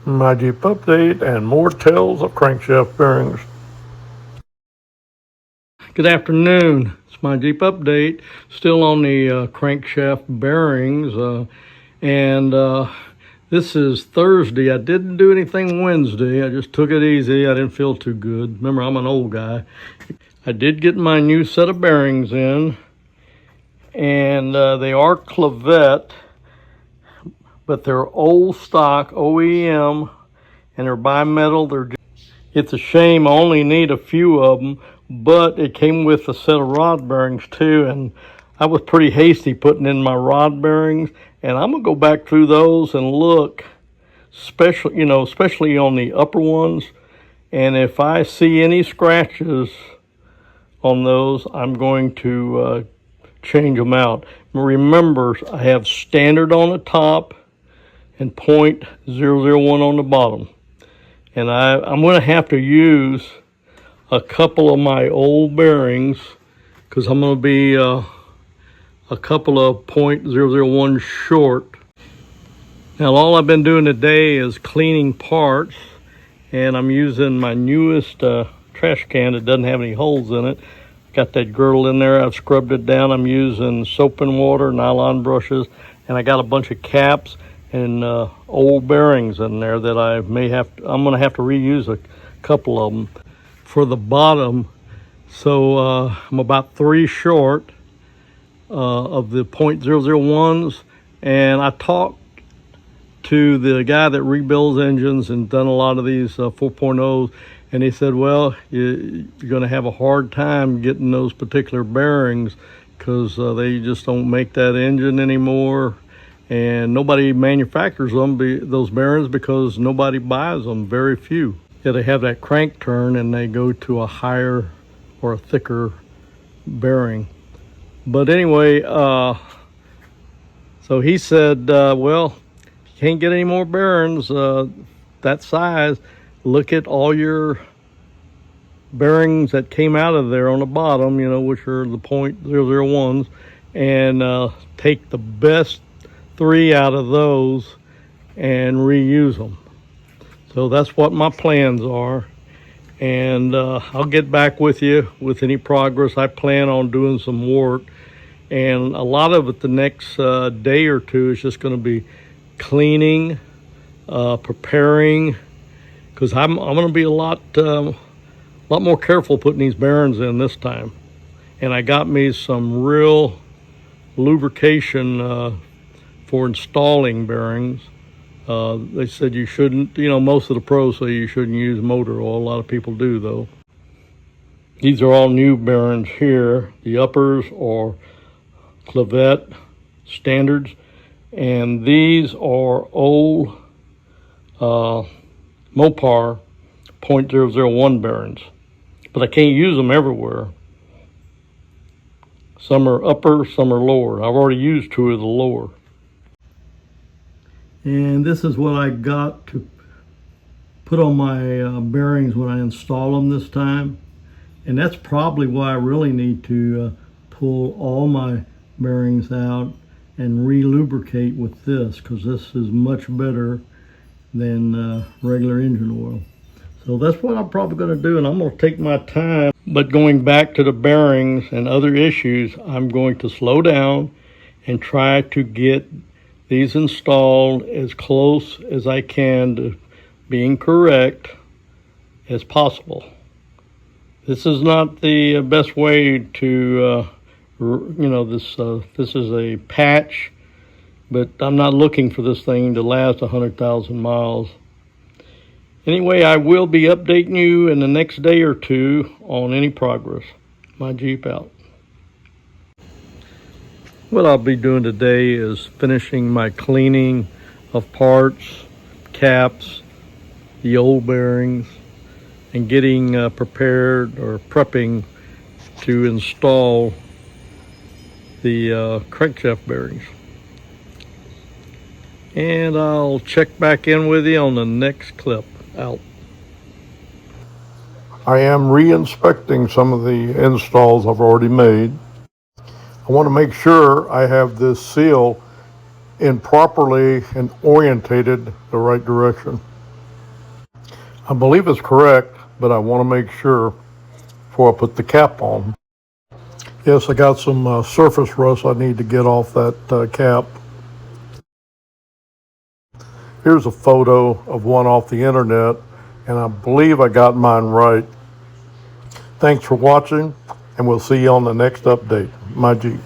My Jeep update and more tales of crankshaft bearings. Good afternoon. It's my Jeep update. Still on the crankshaft bearings, and this is Thursday. I didn't do anything Wednesday. I just took it easy. I didn't feel too good. Remember, I'm an old guy. I did get my new set of bearings in, and they are Clavette, but they're old stock OEM, and they're bimetal. It's a shame I only need a few of them, but it came with a set of rod bearings too, and I was pretty hasty putting in my rod bearings, and I'm gonna go back through those and look, especially on the upper ones, and if I see any scratches on those, I'm going to change them out. Remember, I have standard on the top and .001 on the bottom. And I'm going to have to use a couple of my old bearings because I'm going to be a couple of .001 short. Now all I've been doing today is cleaning parts, and I'm using my newest trash can that doesn't have any holes in it. Got that girdle in there. I've scrubbed it down. I'm using soap and water, nylon brushes, and I got a bunch of caps and old bearings in there that I'm going to have to reuse a couple of them for the bottom. So I'm about 3 short of the .001s, and I talked to the guy that rebuilds engines and done a lot of these 4.0s, and he said, well, you're going to have a hard time getting those particular bearings because they just don't make that engine anymore, and nobody manufactures those bearings because nobody buys them, very few. Yeah, they have that crank turn and they go to a higher or a thicker bearing. But anyway, so he said, well, if you can't get any more bearings that size, look at all your bearings that came out of there on the bottom, which are the .001s, and take the best 3 out of those and reuse them. So that's what my plans are, and I'll get back with you with any progress. I plan on doing some work, and a lot of it the next day or two is just going to be cleaning, preparing, because I'm going to be a lot more careful putting these bearings in this time. And I got me some real lubrication for installing bearings. They said you shouldn't, most of the pros say you shouldn't use motor oil. A lot of people do though. These are all new bearings here. The uppers are Clavette standards, and these are old Mopar .001 bearings, but I can't use them everywhere. Some are upper, some are lower. I've already used 2 of the lower. And this is what I got to put on my bearings when I install them this time. And that's probably why I really need to pull all my bearings out and re-lubricate with this, because this is much better than regular engine oil. So that's what I'm probably going to do, and I'm going to take my time. But going back to the bearings and other issues, I'm going to slow down and try to get these installed as close as I can to being correct as possible. This is not the best way to, this is a patch, but I'm not looking for this thing to last 100,000 miles. Anyway, I will be updating you in the next day or two on any progress. My Jeep out. What I'll be doing today is finishing my cleaning of parts, caps, the old bearings, and getting prepared or prepping to install the crankshaft bearings. And I'll check back in with you on the next clip. Out. I am re-inspecting some of the installs I've already made. I want to make sure I have this seal in properly and orientated the right direction. I believe it's correct, but I want to make sure before I put the cap on. Yes, I got some surface rust I need to get off that cap. Here's a photo of one off the internet, and I believe I got mine right. Thanks for watching, and we'll see you on the next update. My Jeep.